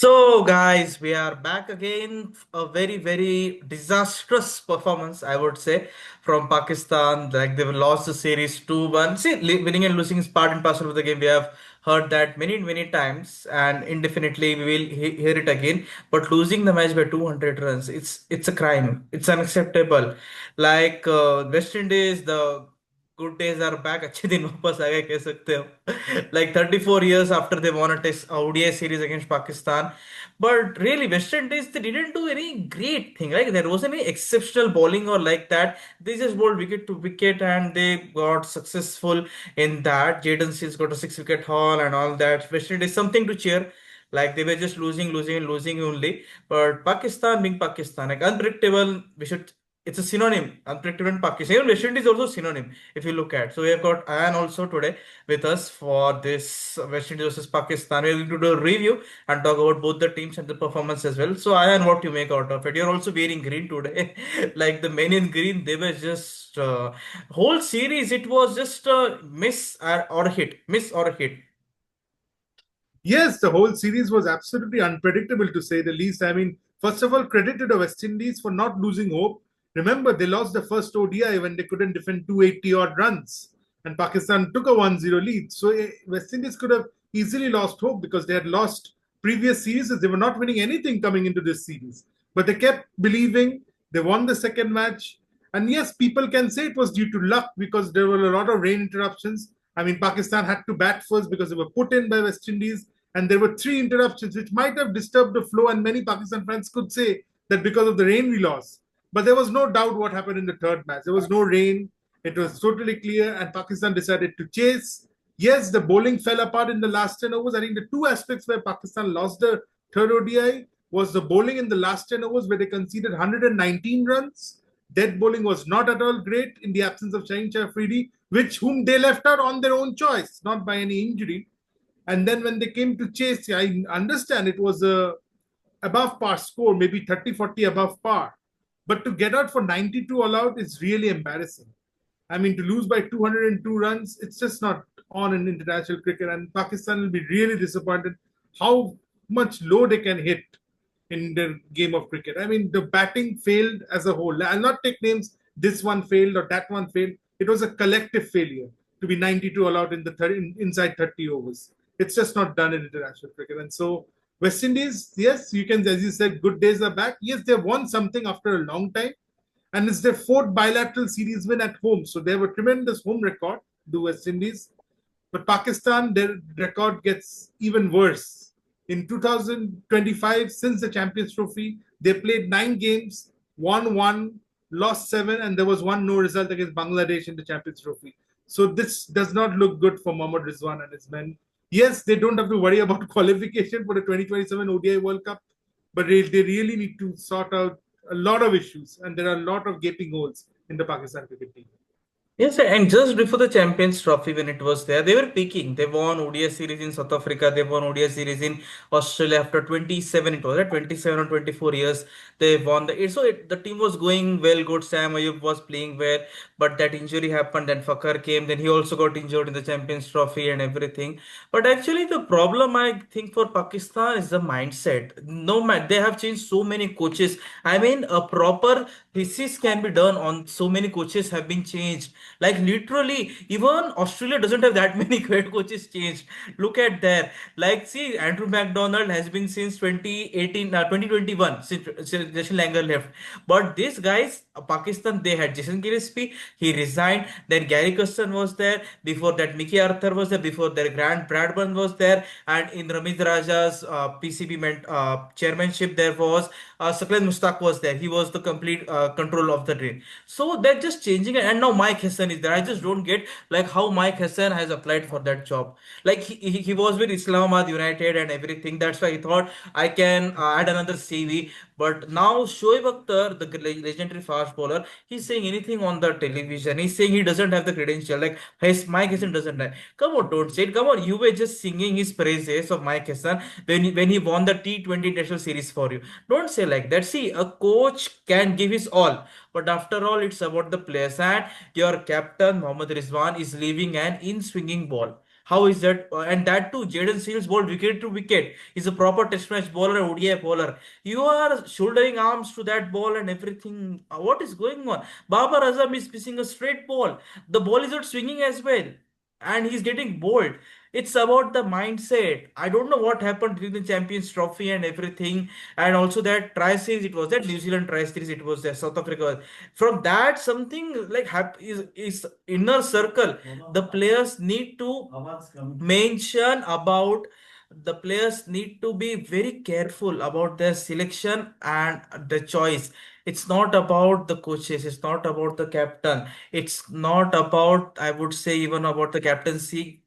So, guys, we are back again. A very, very disastrous performance, I would say, from Pakistan. Like they've lost the series 2-1. See, winning and losing is part and parcel of the game. We have heard that many, many times, and indefinitely we will hear it again. But losing the match by 200 runs, it's a crime. It's unacceptable. Like West Indies, the good days are back. अच्छे दिन वापस आ गए कह सकते हो. Like 34 years after they won a test ODI series against Pakistan. But really, West Indies, they didn't do any great thing. Like there wasn't any exceptional bowling or like that. They just bowled wicket to wicket and they got successful in that. Jaden Seals got a 6 wicket haul and all that. West Indies, something to cheer. Like they were just losing, losing, and losing only. But Pakistan being Pakistan, like unpredictable, we should. It's a synonym. Unpredictable and Pakistan. Even West Indies is also synonym if you look at. So we have got Ayan also today with us for this West Indies versus Pakistan. We're going to do a review and talk about both the teams and the performance as well. So Ayan, what you make out of it? You're also wearing green today, like the men in green. They were just whole series. It was just a miss or a hit, miss or a hit. Yes, the whole series was absolutely unpredictable to say the least. I mean, first of all, credit to the West Indies for not losing hope. Remember, they lost the first ODI when they couldn't defend 280 odd runs, and Pakistan took a 1-0 lead. So, West Indies could have easily lost hope because they had lost previous series. They were not winning anything coming into this series. But they kept believing. They won the second match. And yes, people can say it was due to luck because there were a lot of rain interruptions. I mean, Pakistan had to bat first because they were put in by West Indies, and there were three interruptions which might have disturbed the flow, and many Pakistan fans could say that because of the rain we lost. But there was no doubt what happened in the third match. There was no rain. It was totally clear, and Pakistan decided to chase. Yes, the bowling fell apart in the last 10 overs. I think the two aspects where Pakistan lost the third ODI was the bowling in the last 10 overs where they conceded 119 runs. Dead bowling was not at all great in the absence of Shaheen Shah which whom they left out on their own choice, not by any injury. And then when they came to chase, I understand it was a above par score, maybe 30, 40 above par. But to get out for 92 all out is really embarrassing. I mean, to lose by 202 runs, it's just not on in international cricket. And Pakistan will be really disappointed how much low they can hit in the game of cricket. I mean, the batting failed as a whole. I'll not take names, this one failed or that one failed. It was a collective failure to be 92 all out in the inside 30 overs. It's just not done in international cricket. And so West Indies, yes, you can, as you said, good days are back. Yes, they've won something after a long time. And it's their fourth bilateral series win at home. So they have a tremendous home record, the West Indies. But Pakistan, their record gets even worse. In 2025, since the Champions Trophy, they played 9 games, won one, lost seven, and there was one no result against Bangladesh in the Champions Trophy. So this does not look good for Mohammad Rizwan and his men. Yes, they don't have to worry about qualification for the 2027 ODI World Cup, but they really need to sort out a lot of issues, and there are a lot of gaping holes in the Pakistan cricket team. Yes, sir. And just before the Champions Trophy, when it was there, they were peaking. They won ODI series in South Africa. They won ODI series in Australia after 27. It was at 27 or 24 years. They won the team was going well. Good. Sam Ayub was playing well, but that injury happened. Then Fakar came. Then he also got injured in the Champions Trophy and everything. But actually, the problem I think for Pakistan is the mindset. No man, they have changed so many coaches. I mean, a proper thesis can be done on so many coaches have been changed. Like literally, even Australia doesn't have that many great coaches changed. Look at there. Like, see, Andrew McDonald has been since 2018, 2021, since Jason Langer left. But these guys, Pakistan, they had Jason Gillespie, he resigned. Then Gary Custon was there. Before that, Mickey Arthur was there. Before that, Grant Bradburn was there. And in Ramit Raja's PCB chairmanship, there was Saqlain Mushtaq was there. He was the complete control of the drain. So they're just changing it. And now Mike Hassan is there. I just don't get like how Mike Hassan has applied for that job. Like he was with Islamabad United and everything. That's why he thought I can add another CV. But now Shoaib Akhtar, the legendary fast bowler, he's saying anything on the television. He's saying he doesn't have the credential. Like his Mike Hassan doesn't have. Come on, don't say it. Come on, you were just singing his praises of Mike Hassan when he won the T20 National Series for you. Don't say like that. See, a coach can give his all, but after all, it's about the players. And your captain Mohammad Rizwan is leaving an in swinging ball. How is that? And that too, Jaden Seals bowled wicket to wicket. He's a proper test match bowler and ODI bowler. You are shouldering arms to that ball and everything. What is going on? Babar Azam is missing a straight ball. The ball is not swinging as well. And he's getting bowled. It's about the mindset. I don't know what happened during the Champions Trophy and everything. And also that tri series, it was that New Zealand tri series, it was there, South Africa. From that, something like is inner circle. The players need to mention about the players need to be very careful about their selection and the choice. It's not about the coaches, it's not about the captain, it's not about, I would say, even about the captaincy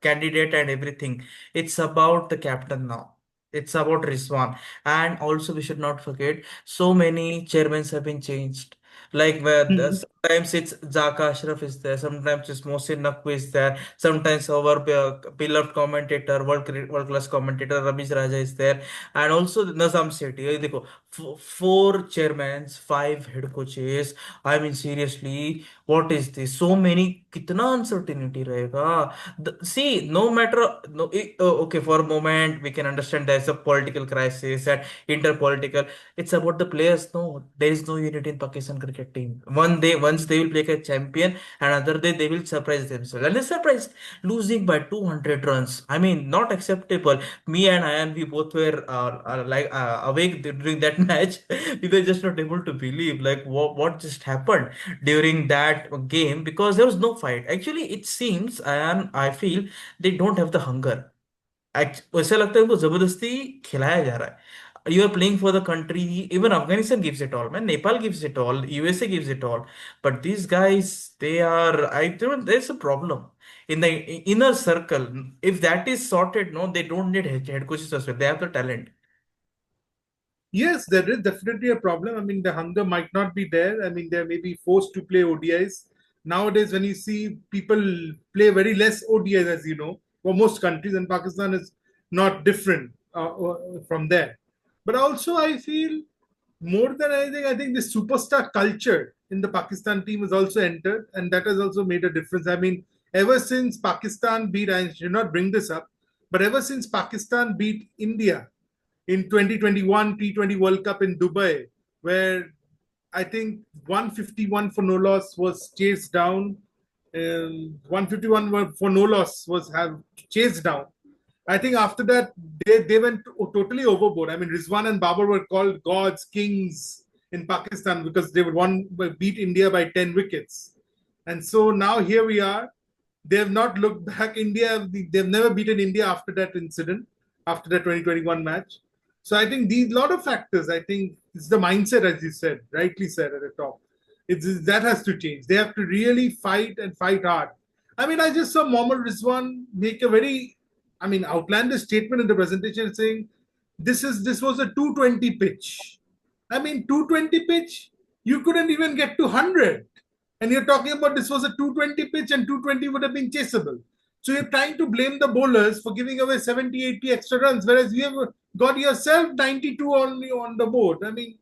candidate and everything. It's about the captain now. It's about Rizwan. And also, we should not forget, so many chairmen have been changed. Like where sometimes it's Zaka Ashraf is there, sometimes it's Mohsin Naqvi is there, sometimes our beloved commentator, world class commentator Ramesh Raja is there, and also Nazam Sethi. ये देखो, four chairmen, five head coaches. I mean, seriously, what is this? So many, कितना uncertainty रहेगा? See, no matter, no, okay, for a moment we can understand there's a political crisis and interpolitical. It's about the players. No, there is no unity in Pakistan cricket team. One day, once they will play a champion, another day they will surprise themselves. And they surprised, losing by 200 runs. I mean, not acceptable. Me and Ayan, we both were awake during that match. We were just not able to believe like what just happened during that game, because there was no fight. Actually, it seems, and I feel they don't have the hunger. वैसा लगता है उनको जबरदस्ती खिलाया जा रहा है. You are playing for the country. Even Afghanistan gives it all, man. Nepal gives it all. USA gives it all. But these guys, they are. I don't. There's a problem in the inner circle. If that is sorted, no, they don't need head coaches as well. They have the talent. Yes, there is definitely a problem. I mean, the hunger might not be there. I mean, they may be forced to play ODIs. Nowadays, when you see people play very less ODIs, as you know, for most countries, and Pakistan is not different from there. But also, I feel more than anything, I think the superstar culture in the Pakistan team has also entered, and that has also made a difference. I mean, ever since Pakistan beat, I should not bring this up, but ever since Pakistan beat India in 2021 T20 World Cup in Dubai, where I think 151 for no loss was chased down. 151 for no loss was have chased down. I think after that they went totally overboard. I mean, Rizwan and Babar were called gods, kings in Pakistan because they would one beat India by 10 wickets. And so now here we are. They have not looked back. India, they've never beaten India after that incident, after that 2021 match. So I think these lot of factors. I think it's the mindset, as you said, rightly said at the top. It's that has to change. They have to really fight and fight hard. I mean, I just saw Mohammad Rizwan make a very, I mean, outlandish statement in the presentation saying this was a 220 pitch. I mean, 220 pitch, you couldn't even get to 100. And you're talking about this was a 220 pitch and 220 would have been chaseable. So you're trying to blame the bowlers for giving away 70, 80 extra runs, whereas you have got yourself 92 only on the board. I mean,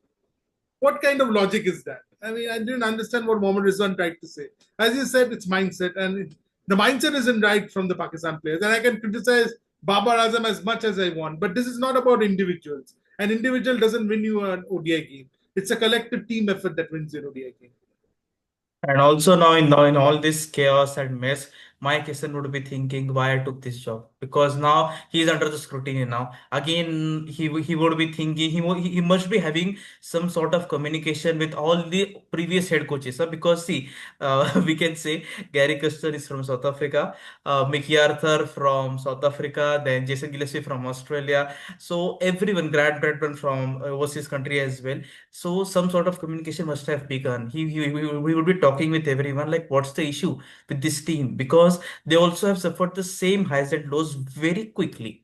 what kind of logic is that? I mean, I didn't understand what Mohammad Rizwan tried to say. As you said, it's mindset, and the mindset isn't right from the Pakistan players. And I can criticize Babar Azam as much as I want, but this is not about individuals. An individual doesn't win you an ODI game. It's a collective team effort that wins an ODI game. And also now in all this chaos and mess, Mike Essen would be thinking why I took this job, because now he's under the scrutiny now. Again, he would be thinking he must be having some sort of communication with all the previous head coaches. Because see, we can say Gary Custer is from South Africa, Mickey Arthur from South Africa, then Jason Gillespie from Australia. So everyone, Grant Bradburn from overseas country as well. So some sort of communication must have begun. We would be talking with everyone like what's the issue with this team, because they also have suffered the same highs and lows very quickly.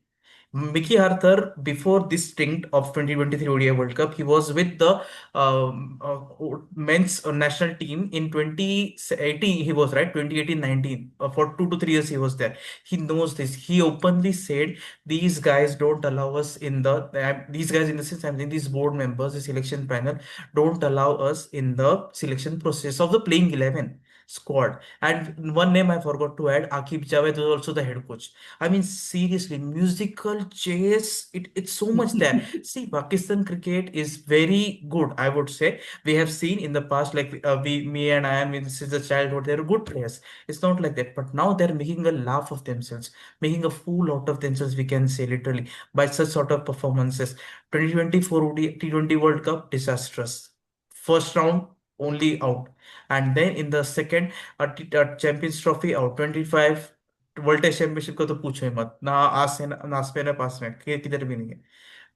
Mickey Arthur, before this stint of 2023 ODI World Cup, he was with the men's national team in 2018. He was right, 2018-19. For 2 to 3 years, he was there. He knows this. He openly said, "These guys don't allow us in the these guys in the sense, I mean, these board members, the selection panel don't allow us in the selection process of the playing 11." squad. And one name I forgot to add, Akib Javed was also the head coach. I mean, seriously, musical chairs, it's so much there. See, Pakistan cricket is very good, I would say. We have seen in the past, like me and Ayan, since the childhood, they're good players. It's not like that. But now they're making a laugh of themselves, making a fool out of themselves, we can say literally, by such sort of performances. 2024 T20 World Cup, disastrous. First round, only out. And then in the second, Champions Trophy out. 25 world test championship का तो पूछो ही मत ना, आज से ना Spain है, पास में किधर भी नहीं है.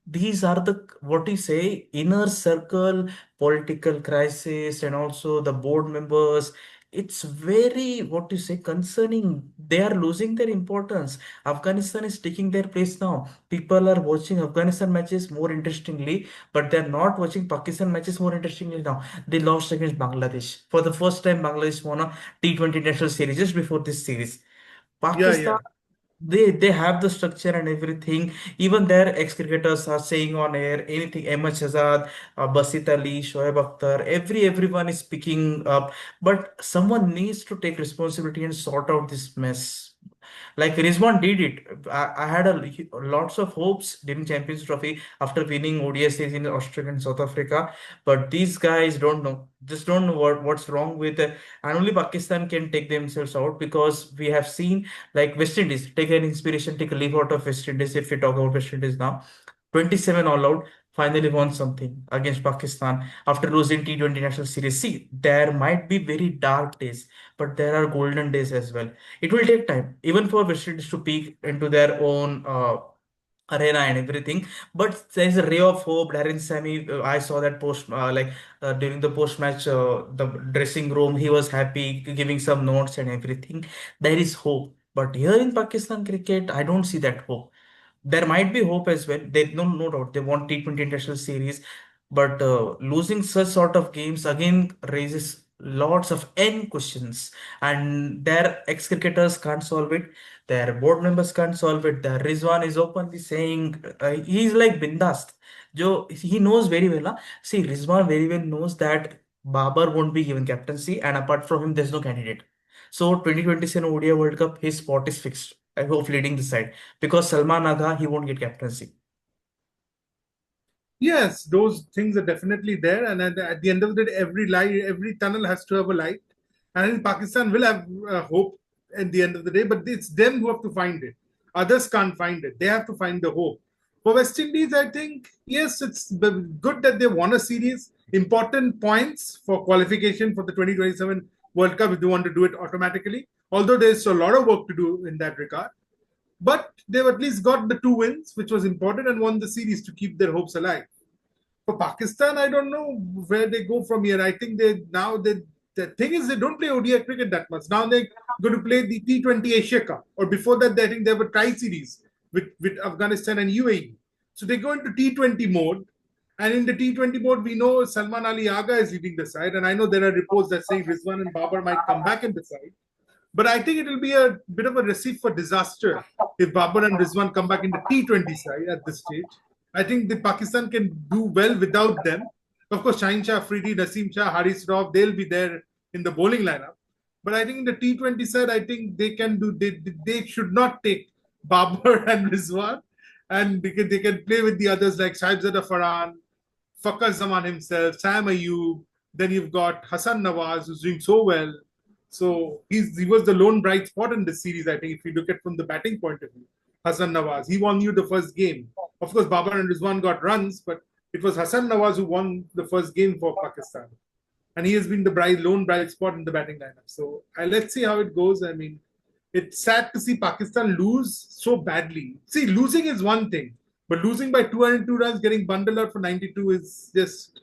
These are the, what you say, inner circle political crisis, and also the board members. It's very, what you say, concerning. They are losing their importance. Afghanistan is taking their place now. People are watching Afghanistan matches more interestingly, but they're not watching Pakistan matches more interestingly now. They lost against Bangladesh. For the first time, Bangladesh won a T20 national series just before this series. Yeah, Pakistan, yeah. they have the structure and everything. Even their ex-cricketers are saying on air anything. Ahmed Shahzad, Basit Ali, Shoaib Akhtar, everyone is picking up. But someone needs to take responsibility and sort out this mess. Like Rizwan did it. I had lots of hopes during Champions Trophy after winning ODI series in Australia and South Africa. But these guys don't know. Just don't know what's wrong with it. And only Pakistan can take themselves out, because we have seen like West Indies take an inspiration, take a leaf out of West Indies. If we talk about West Indies now, 27 all out, finally won something against Pakistan after losing T20 national series. See, there might be very dark days, but there are golden days as well. It will take time, even for West Indies to peak into their own arena and everything. But there is a ray of hope. Darren Sammy, I saw that post, during the post match, the dressing room, he was happy, giving some notes and everything. There is hope. But here in Pakistan cricket, I don't see that hope. There might be hope as well. They no doubt they want T20 international series, but losing such sort of games again raises lots of n questions, and their ex-cricketers can't solve it. Their board members can't solve it. The Rizwan is openly saying, he's like bindast. Joe, he knows very well. Huh? See, Rizwan very well knows that Babar won't be given captaincy, and apart from him, there's no candidate. So 2027 ODI World Cup, his spot is fixed. I hope leading the side, because Salman Agha, he won't get captaincy. Yes, those things are definitely there, and at the end of the day, every light, every tunnel has to have a light. And I think Pakistan will have hope at the end of the day, but it's them who have to find it. Others can't find it; they have to find the hope. For West Indies, I think yes, it's good that they won a series. Important points for qualification for the 2027 World Cup if they want to do it automatically. Although there's a lot of work to do in that regard, but they've at least got the two wins, which was important, and won the series to keep their hopes alive. For Pakistan, I don't know where they go from here. I think the thing is they don't play ODI cricket that much. Now they're going to play the T20 Asia Cup, or before that, I think they have a tri series with Afghanistan and UAE. So they go into T20 mode, and in the T20 mode, we know Salman Ali Agha is leading the side, and I know there are reports that saying Rizwan and Babar might come back in the side. But I think it will be a bit of a recipe for disaster if Babar and Rizwan come back in the T20 side at this stage. I think the Pakistan can do well without them. Of course, Shaheen Shah, Afridi, Naseem Shah, Haris Rauf, they'll be there in the bowling lineup. But I think in the T20 side, I think they can do. They should not take Babar and Rizwan, and they can play with the others like Saibzada Farhan, Fakhar Zaman himself, Sam Ayub. Then you've got Hassan Nawaz, who's doing so well. So he was the lone bright spot in this series, I think, if you look at from the batting point of view. Hassan Nawaz, he won you the first game. Of course, Babar and Rizwan got runs, but it was Hassan Nawaz who won the first game for Pakistan. And he has been the lone bright spot in the batting lineup. So let's see how it goes. I mean, it's sad to see Pakistan lose so badly. See, losing is one thing, but losing by 202 runs, getting bundled out for 92 is just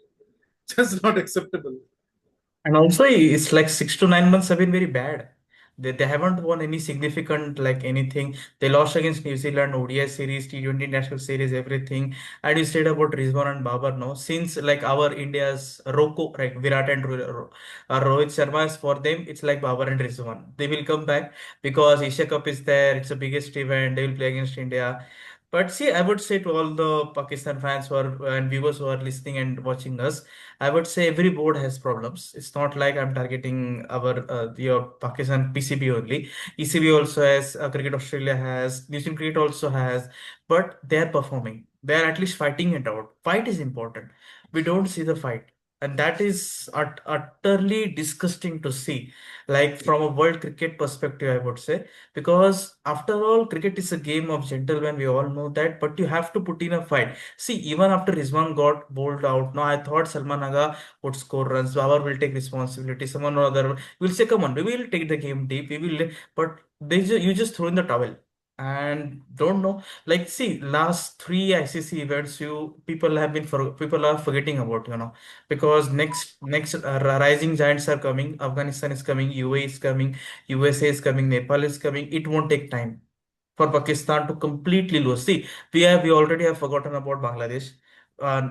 not acceptable. And also, it's like 6 to 9 months have been very bad. They haven't won any significant, like anything. They lost against New Zealand, ODI series, T20 national series, everything. And you said about Rizwan and Babar, no? Since like our India's Roko, right, Virat and Rohit Sharma, is for them, it's like Babar and Rizwan. They will come back because Asia Cup is there. It's the biggest event. They will play against India. But see, I would say to all the Pakistan fans who are and viewers who are listening and watching us, I would say every board has problems. It's not like I'm targeting our your Pakistan PCB only. ECB also has, Cricket Australia has, New Zealand Cricket also has, but they are performing. They are at least fighting it out. Fight is important. We don't see the fight. And that is utterly disgusting to see. Like from a world cricket perspective, I would say, because after all, cricket is a game of gentlemen. We all know that, but you have to put in a fight. See, even after Rizwan got bowled out, now I thought Salman Aga would score runs. Babar will take responsibility. Someone or other will say, "Come on, we will take the game deep. We will." But you just throw in the towel and don't know. Like, see, last three ICC events, people are forgetting about, because next rising giants are coming. Afghanistan is coming. UAE is coming. USA is coming, Nepal is coming. It won't take time for Pakistan to completely lose. See, we already have forgotten about Bangladesh.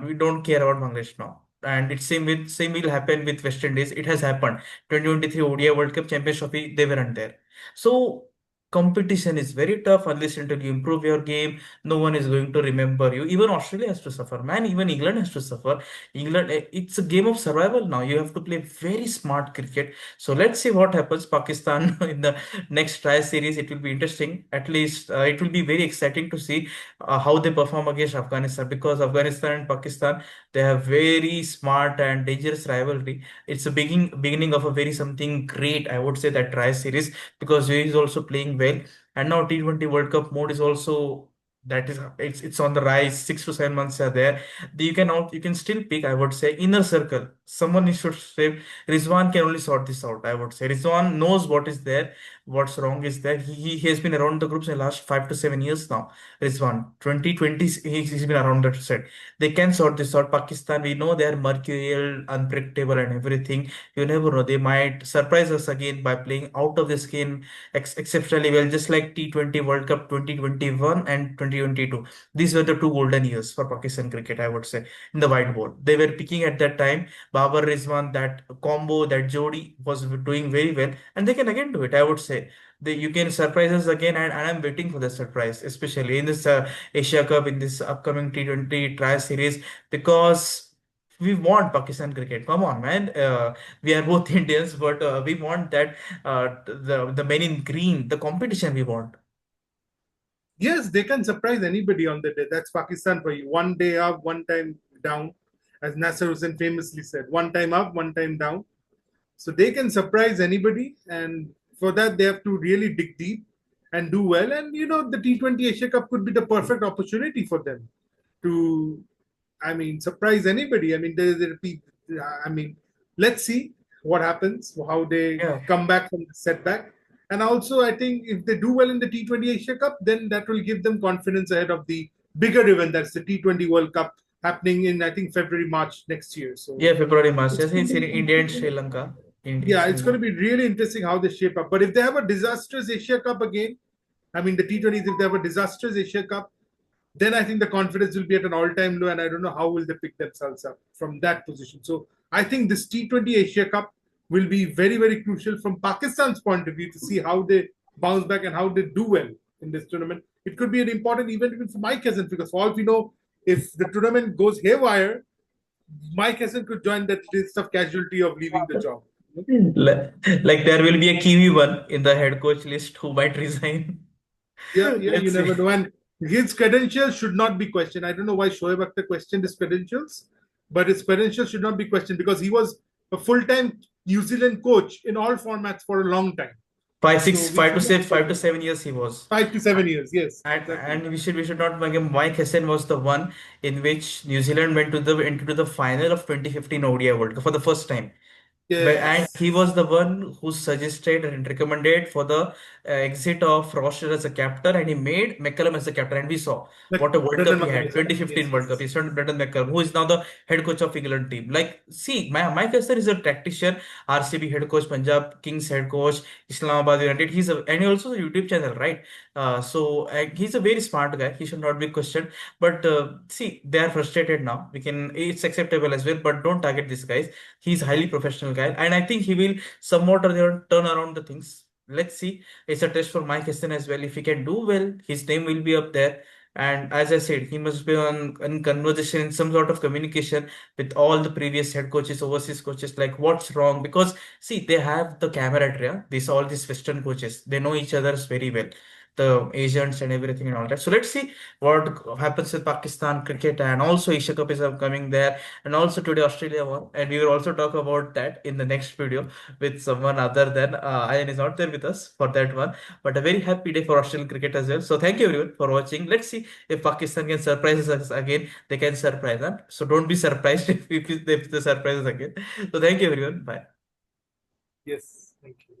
We don't care about Bangladesh now. And it same will happen with West Indies. It has happened. 2023 ODI World Cup Champions Trophy, they weren't there. So competition is very tough unless until you improve your game. No one is going to remember you. Even Australia has to suffer, man. Even England has to suffer. England, it's a game of survival now. You have to play very smart cricket. So let's see what happens. Pakistan in the next try series, it will be interesting. At least it will be very exciting to see how they perform against Afghanistan, because Afghanistan and Pakistan, they have very smart and dangerous rivalry. It's a beginning of a very something great, I would say, that try series, because he is also playing well. And now T20 World Cup mode is also, that is, it's on the rise. 6 to 7 months are there. You can still pick, I would say, inner circle. Someone is should say Rizwan can only sort this out. I would say Rizwan knows what is there, what's wrong is there. He has been around the groups in the last 5 to 7 years now. Rizwan, 2020, he's been around that set. They can sort this out. Pakistan, we know they are mercurial, unpredictable, and everything. You never know. They might surprise us again by playing out of this game exceptionally well, just like T20 World Cup 2021 and 2022. These were the two golden years for Pakistan cricket, I would say, in the white ball. They were picking at that time. Babar Rizwan, that combo, that Jodi was doing very well, and they can again do it, I would say. You can surprise us again, and I'm waiting for the surprise, especially in this Asia Cup, in this upcoming T20 try series, because we want Pakistan cricket. Come on, man. We are both Indians, but we want that, the men in green, the competition we want. Yes, they can surprise anybody on the day. That's Pakistan for you. One day up, one time down, as Nasser Hussain famously said. One time up, one time down. So they can surprise anybody, and for that they have to really dig deep and do well. And the T20 Asia Cup could be the perfect opportunity for them to, I mean, surprise anybody. I mean, I mean, let's see what happens, how they Yeah. come back from the setback. And also, I think if they do well in the T20 Asia Cup, then that will give them confidence ahead of the bigger event, that's the T20 World Cup, happening in, I think, February, March next year. So Yeah, February, March. it's Yes, it's in India and Sri Lanka. In yeah, Sri it's going to Lanka. be really interesting how they shape up. But if they have a disastrous Asia Cup again, I mean, the T20s, if they have a disastrous Asia Cup, then I think the confidence will be at an all-time low, and I don't know how will they pick themselves up from that position. So I think this T20 Asia Cup will be very, very crucial from Pakistan's point of view to see how they bounce back and how they do well in this tournament. It could be an important event even for Mike Hessen, because for all we know, if the tournament goes haywire, Mike Hessen could join that list of casualty of leaving the job. Like there will be a Kiwi one in the head coach list who might resign. Yeah, yeah, you Let's see. never know. And his credentials should not be questioned. I don't know why Shoaib Akhtar questioned his credentials, but his credentials should not be questioned because he was a full-time New Zealand coach in all formats for a long time. Five, So six, we five to should not say five to forget. 7 years he was. 5 to 7 years, yes, And exactly. we should not forget Mike Hessen was the one in which New Zealand went to the into the final of 2015 ODI World Cup for the first time. And Yes. he was the one who suggested and recommended for the exit of Rocher as a captain, and he made McCallum as a captain. And we saw Like what a World Cup Brendan he McCullum had, is captain. Yes, 2015 World Cup. yes. He started Brendan McCallum, who is now the head coach of England team. Like, see, Mike Hester is a tactician, RCB head coach, Punjab Kings head coach, Islamabad United. And he also has a YouTube channel, right? He's a very smart guy. He should not be questioned. But see, they are frustrated now. It's acceptable as well, but don't target these guys. He's highly professional guy, and I think he will somewhat or the other turn around the things. Let's see. It's a test for Mike Hessen as well. If he can do well, his name will be up there. And as I said, he must be on in conversation, in some sort of communication with all the previous head coaches, overseas coaches, like what's wrong. Because see, they have the camaraderie. Yeah? These all these Western coaches, they know each other very well, the Asians and everything and all that. So let's see what happens with Pakistan cricket, and also Asia Cup is upcoming there, and also today Australia won, and we will also talk about that in the next video with someone other than Ayan is not there with us for that one. But a very happy day for Australian cricket as well. So thank you everyone for watching. Let's see if Pakistan can surprise us again. They can surprise us. So don't be surprised if they surprise us again. So thank you everyone. Bye. Yes, thank you.